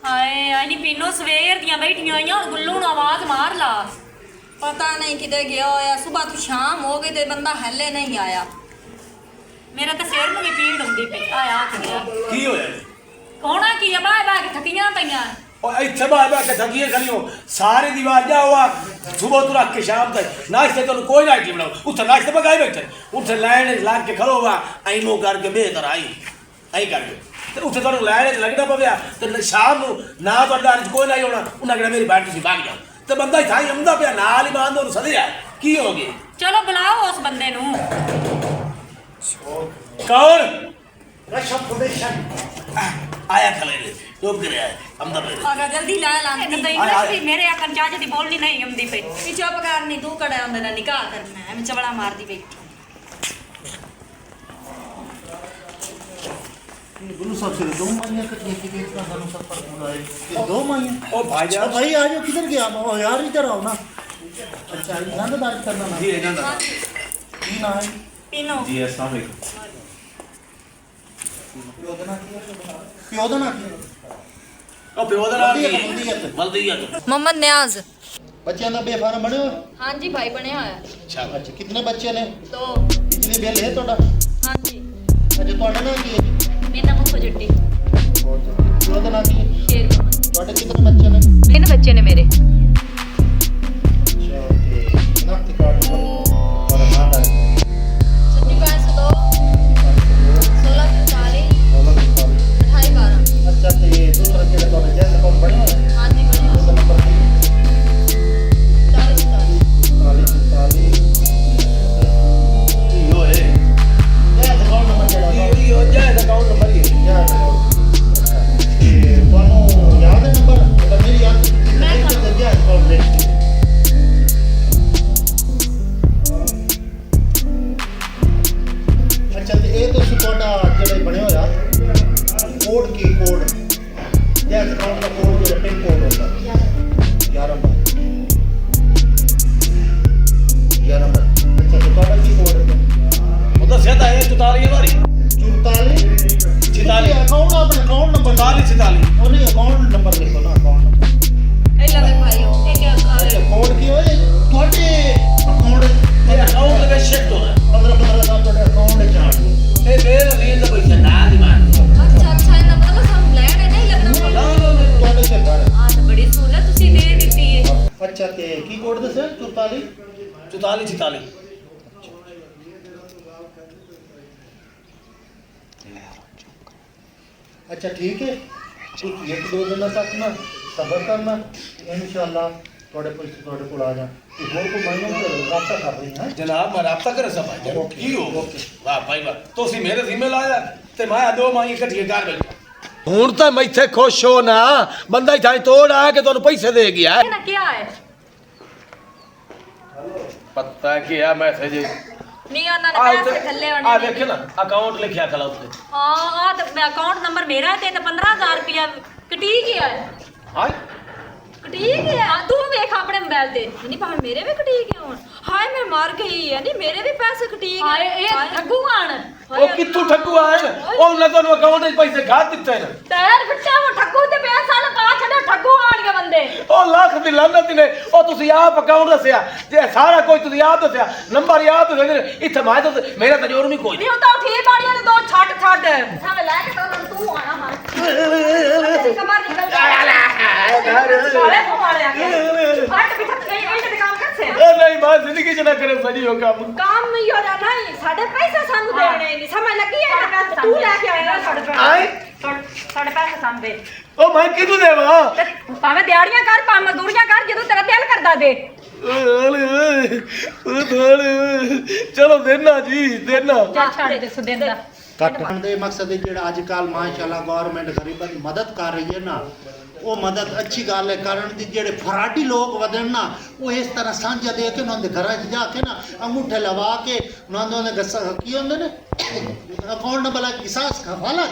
ਹਾਏ ਆਈ ਨਹੀਂ ਪੀਨੋ ਸਵੇਰ ਦੀਆਂ ਬੈਠੀਆਂ ਆਈਆਂ ਗੁੱਲੂ ਨੂੰ ਆਵਾਜ਼ ਮਾਰ ਲਾ। पता नहीं किधर गया होया सुबह तो शाम हो गई ते बंदा हले नहीं आया। ਮੇਰਾ ਤਾਂ ਸਿਰ ਨੂੰ ਵੀ ਪੀੜ ਹੁੰਦੀ ਪਈ ਆਇਆ ਆ ਗਿਆ। ਕੀ ਹੋਇਆ ਕੌਣਾ ਕੀ ਆ ਬਾਏ ਬਾਏ ਥਕੀਆਂ ਪਈਆਂ। ਉਹ ਇੱਥੇ ਬਾਬਾ ਕਿ ਥਕੀਏ ਖਲੀਓ ਸਾਰੇ ਦੀਵਾਰ ਜਾ ਹੋਆ ਸਵੇਰ ਤੋਂ ਰੱਖ ਕੇ ਸ਼ਾਮ ਤੱਕ ਨਾਸ਼ਤੇ ਤੋਂ ਕੋਈ ਨਾ ਆਈਟਮ ਬਣਾਓ ਉੱਥੇ ਨਾਸ਼ਤੇ ਪਕਾਈ ਬੈਠੇ ਉੱਥੇ ਲਾਈਨ ਲੱਗ ਕੇ ਖੜੋ ਵਾ ਐਨੋ ਕਰਕੇ ਬੇਦਰ ਆਈ ਐਂ ਕਰਕੇ ਤੇ ਉੱਥੇ ਤੁਹਾਨੂੰ ਲਾਈਨ ਲੱਗਣਾ ਪਵਿਆ ਤੇ ਸ਼ਾਮ ਨੂੰ ਨਾ ਤੁਹਾਡਾ ਅੱਜ ਕੋਈ ਨਹੀਂ ਹੋਣਾ ਉਹਨਾਂ ਕਿਹਾ ਮੇਰੀ ਬਾਟ ਤੁਸੀਂ ਭਾਗ ਜਾਓ ਤੇ ਬੰਦਾ ਇੱਥੇ ਹੀ ਆਉਂਦਾ ਪਿਆ ਨਾਲ ਹੀ ਬਾਂਧ ਉਹਨੂੰ ਸਦਿਆ ਕੀ ਹੋ ਗਿਆ ਚਲੋ ਬੁਲਾਓ ਉਸ ਬੰਦੇ ਨੂੰ। ਕੌਣ ਰਸ਼ਬ ਫਾਊਂਡੇਸ਼ਨ ਆਇਆ ਖਲੇ ਚੁੱਪ ਕਰਿਆ ਅੰਦਰ ਲੈ आगा जल्दी ला लांदी ਨਹੀਂ ਮੇਰੇ ਆਕਨ ਚਾਚ ਦੀ ਬੋਲਣੀ ਨਹੀਂ ਆਉਂਦੀ ਪਈ। भी चुप करनी तू कड़ा अंदर ना निकाह करना है मैं चवड़ा मार दी बैठी। गुरु साहब से दो माइयां कटिए कि इतना दारू सब पर बोला है ये दो माइयां ओ भाईजान अच्छा भाई आज किधर गया ओ यार इधर आओ ना अच्छा इधर बात करना ना जी ਇਹਨਾਂ ਦਾ की ना है पीनो ਜੀ अस्सलाम वालेकुम प्योदा ना की ਉਹ ਪਿਓ ਦਾ ਨਾਮ ਕੀ ਵਲਦੀਅਤ। ਵਲਦੀਅਤ मोहम्मद न्याज। बच्चों का बेफार्म बने हो हाँ जी भाई बने होया ਅੱਛਾ अच्छा कितने बच्चे ने तो बिजली बिल है तोड़ा हाँ जी अच्छा तोड़ा ना की है ਮੇਰਾ ਮੁੱਖ ਜੱਟੀ प्योदा ना की ਸ਼ੇਰ तोड़े कितने बच्चे ने ਤਿੰਨ ਬੱਚੇ ਨੇ ਮੇਰੇ। अच्छा ओके शनाख्ती कार्ड और नाम है 75 16 44 28 12। अच्छा तो ये दूसरा केड़ा तो जैसे कौन बने हो हाँ जी बने होया दूसरा नंबर की 40 40 ਕੀ ਹੋਏ जैसे कौन नंबर केड़ा ਇਹ ਹੋ ਜਾਏ ਤਾਂ ਕੌਣ ਨੰਬਰ ਹੀ ਤੁਹਾਨੂੰ ਯਾਦ ਹੈ ਨੰਬਰ मतलब मेरी याद मैं मैं क्या कॉल ब्रेक अच्छा ਤੇ ਇਹ ਤੁਸੀਂ ਤੁਹਾਡਾ ਜਿਹੜਾ ਬਣਿਆ ਹੋਇਆ ਕੋਡ ਕੀ ਕੋਡ ਜੈਸ ਅਕਾਊਂਟ ਦਾ ਕੋਡ ਜਿਹੜਾ ਪਿਨ ਕੋਡ ਹੁੰਦਾ 11 ਨੰਬਰ 11 ਨੰਬਰ ਅੱਛਾ ਤੇ ਤੁਹਾਡਾ ਕੀ ਕੋਡ ਹੈ ਉਹ ਦੱਸਿਆ ਤਾਂ ਇਹ 44 ਵਾਰੀ 44 44 ਅਕਾਊਂਟ ਆਪਣਾ ਅਕਾਊਂਟ ਨੰਬਰ 44 44 ਉਹ ਨਹੀਂ ਅਕਾਊਂਟ ਨੰਬਰ ਲਿਖੋ ਨਾ ਅਕਾਊਂਟ ਨੰਬਰ ए लगे भाई हो अच्छा कोड की होए ਤੁਹਾਡੇ ਅਕਾਊਂਟ ਇਹ ਅਕਾਊਂਟ ਦੇ ਸ਼ਿਫਟ ਹੋਣਾ 15 ਸਾਲ ਤੁਹਾਡੇ ਅਕਾਊਂਟ ਵਿੱਚ ਆ ਗਏ ਇਹ ਮੇਰਾ ਰੀਲ ਦਾ ਪੈਸਾ ਨਾ ਦੀ ਮਾਰ अच्छा अच्छा इतना मतलब हम लेने नहीं लगना ਨਾ ਨਾ ਨਾ ਤੁਹਾਡੇ ਤੇ ਘਰ ਆ ਤਾਂ ਬੜੀ ਸਹੂਲਤ ਤੁਸੀਂ ਦੇ ਦਿੱਤੀ ਹੈ। ਅੱਛਾ ਤੇ ਕੀ ਕੋਡ ਦੱਸਿਆ 44 44 44 अच्छा ठीक है कुछ एक दो दिन तक ना सब्र करना इंशाल्लाह ਤੁਹਾਡੇ ਪੈਸੇ ਤੁਹਾਡੇ ਕੋਲ ਆ ਜਾਣ ਤੇ ਹੋਰ ਕੋਈ ਮਾਇਨੇ ਤੇ ਰਾਬਤਾ ਕਰ ਰਹੀ ਹੈ ਜਨਾਬ ਮੈਂ ਰਾਬਤਾ ਕਰ ਸਭ ਭਾਈ Okay. ਕੀ ਹੋ Okay. ਵਾਹ ਭਾਈ ਵਾਹ ਤੁਸੀਂ ਮੇਰੇ ਜ਼ਿੰਮੇ ਲਾਇਆ ਤੇ ਮੈਂ ਦੋ ਮਾਈ ਇਕੱਠੀਆਂ ਕਰ ਬੈਠਾ ਹੁਣ ਤਾਂ ਮੈਂ ਇੱਥੇ ਖੁਸ਼ ਹੋ ਨਾ ਬੰਦਾ ਇੱਥੇ ਤੋੜ ਆ ਕੇ ਤੁਹਾਨੂੰ ਪੈਸੇ ਦੇ ਗਿਆ ਇਹ ਨਾ ਕੀ ਹੈ ਪਤਾ ਕੀ ਆ ਮੈਸੇਜ ਨਹੀਂ ਉਹਨਾਂ ਨੇ ਪੈਸੇ ਥੱਲੇ ਆ ਆਣੇ ਵੇਖ ਨਾ ਅਕਾਊਂਟ ਲਿਖਿਆ ਖਲਾ ਉੱਤੇ ਹਾਂ ਆ ਤਾਂ ਅਕਾਊਂਟ ਨੰਬਰ ਮੇਰਾ ਤੇ 15000 ਰੁਪਇਆ ਕਟੀ ਗਿਆ ਹੈ। ਹਾਂ ਕਟੀ ਗਿਆ ਤੂੰ ਵੇਖ ਆਪਣੇ ਮੋਬਾਈਲ ਤੇ ਨਹੀਂ ਭਾਵੇਂ ਮੇਰੇ ਵੀ ਕਟੀ ਗਏ ਹੋਣ। ਹਾਏ ਮੈਂ ਮਰ ਗਈ ਹੈ ਨਹੀਂ ਮੇਰੇ ਵੀ ਪੈਸੇ ਕਟੀ ਗਏ। ਹਾਏ ਇਹ ਠੱਗੂ ਆਣ ਉਹ ਕਿੱਥੋਂ ਠੱਗੂ ਆਏ ਨੇ ਉਹਨਾਂ ਤੁਹਾਨੂੰ ਅਕਾਊਂਟ ਵਿੱਚ ਪੈਸੇ ਖਾ ਦਿੱਤੇ ਨੇ ਟਾਇਰ ਫਿੱਟਾ ਉਹ ਠੱਗੂ ਤੇ ਪੈਸਾ ਲਗਾ ਛੱਡੋ ਠੱਗੂ ਆਣਗੇ ਬੰਦੇ। ਉਹ ਲੱਖ ਦੀ ਲਾਨਤ ਨੇ ਉਹ ਤੁਸੀਂ ਆਪ ਅਕਾਊਂਟ ਦੱਸਿਆ ਤੇ ਸਾਰਾ ਕੁਝ ਤੁਸੀਂ ਆਪ ਦੱਸਿਆ ਨੰਬਰ ਯਾਦ ਦੱਸਿਆ ਇੱਥੇ ਮੈਂ ਤਾਂ ਮੇਰਾ ਤਜਰਬਾ ਨਹੀਂ ਕੋਈ ਨਹੀਂ ਉਹ ਤਾਂ ਠੀਕ ਬਾੜੀਆਂ ਨੇ ਦੋ ਛੱਡ ਸਾਵੇਂ ਲੈ ਕੇ ਤਾਂ ਤੂੰ ਆਣਾ ਮਾਰ ਕਮਰ ਨਿਕਲ ਜਾ ਕਾਲੇ ਫਮਾਲੇ ਆ ਕੇ ਹਟ ਵੀ ਥੱਕ ਗਈ ਇਹ ਤੇ ਕੰਮ ਕਰਸੇ ਉਹ ਨਹੀਂ ਮੈਂ ਜ਼ਿੰਦਗੀ ਚ ਨਾ ਕਰੇ ਸਜੀ ਹੋ ਕੰਮ ਕੰਮ ਹੀ ਹੋ ਜਾਣਾ ਨਹੀਂ ਸਾਡੇ ਪੈਸੇ ਸਾਨੂੰ ਦੇਣੇ ਨਹੀਂ ਸਮਝ ਲੱਗੀ ਹੈ ਤੂੰ ਲੈ ਕੇ ਆਏਗਾ ਸਾਡੇ ਪੈਸੇ ਸਾਡੇ ਪੈਸੇ ਸੰਭੇ ਉਹ ਮੈਂ ਕਿਹਨੂੰ ਦੇਵਾਂ ਭਾਵੇਂ ਦਿਹਾੜੀਆਂ ਕਰ ਭਾਵੇਂ ਮਜ਼ਦੂਰੀਆਂ ਕਰ ਜਦੋਂ ਤੇਰਾ ਦਿਲ ਕਰਦਾ ਦੇ ਚਲੋ ਦੇਣਾ ਜੀ ਦੇਣਾ ਚੱਲ ਛਾੜੇ ਦੇ ਸੁਦਿੰਦਾ ਕੱਟਣ ਦੇ ਮਕਸਦ ਜਿਹੜਾ ਅੱਜ ਕੱਲ ਮਾਸ਼ਾਅੱਲਾ ਗਵਰਨਮੈਂਟ ਗਰੀਬਾਂ ਦੀ ਮਦਦ ਕਰ ਰਹੀ ਹੈ ਨਾ ਉਹ ਮਦਦ ਅੱਛੀ ਗੱਲ ਹੈ ਕਰਨ ਦੀ ਜਿਹੜੇ ਫਰਾਡੀ ਲੋਕ ਵਧਣ ਨਾ ਉਹ ਇਸ ਤਰ੍ਹਾਂ ਸਾਂਝਾ ਦੇ ਕੇ ਉਹਨਾਂ ਦੇ ਘਰਾਂ 'ਚ ਜਾ ਕੇ ਨਾ ਅੰਗੂਠੇ ਲਵਾ ਕੇ ਉਹਨਾਂ ਦੇ ਗੱਸਾ ਕੀ ਹੁੰਦੇ ਨੇ अकाउंट नंबर किसास कफालत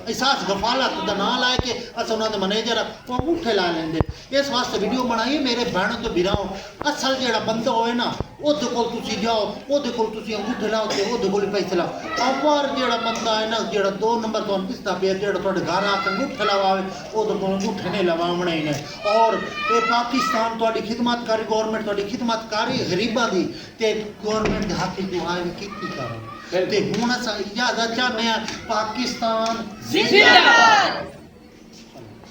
इसास कफालत दा नाम लाए के अस उन्हां दे मैनेजर वो अंगूठे ला लेंदे इस वास्ते वीडियो बनाई मेरे बहनों तो बिराओ असल जेड़ा बंदा होए ना ओदे कोल तुसी जाओ ओदे कोल तुसी अंगूठे लाओ ते ओदे कोल पैसे लाओ अवर जेड़ा बंदा है ना जेड़ा 2 नंबर तो किसदा पे जेड़ा तोड़े घर आके अंगूठे लवावे ओदे कोल अंगूठे नहीं लवावणे ने और ये पाकिस्तान तोड़ी खिदमतकारी गवर्नमेंट तोड़ी खिदमतकारी गरीबां दी ते गवर्नमेंट दे हक च दुआ कीती करो ते हुण अस इजाजत चाहने पाकिस्तान जिंदाबाद।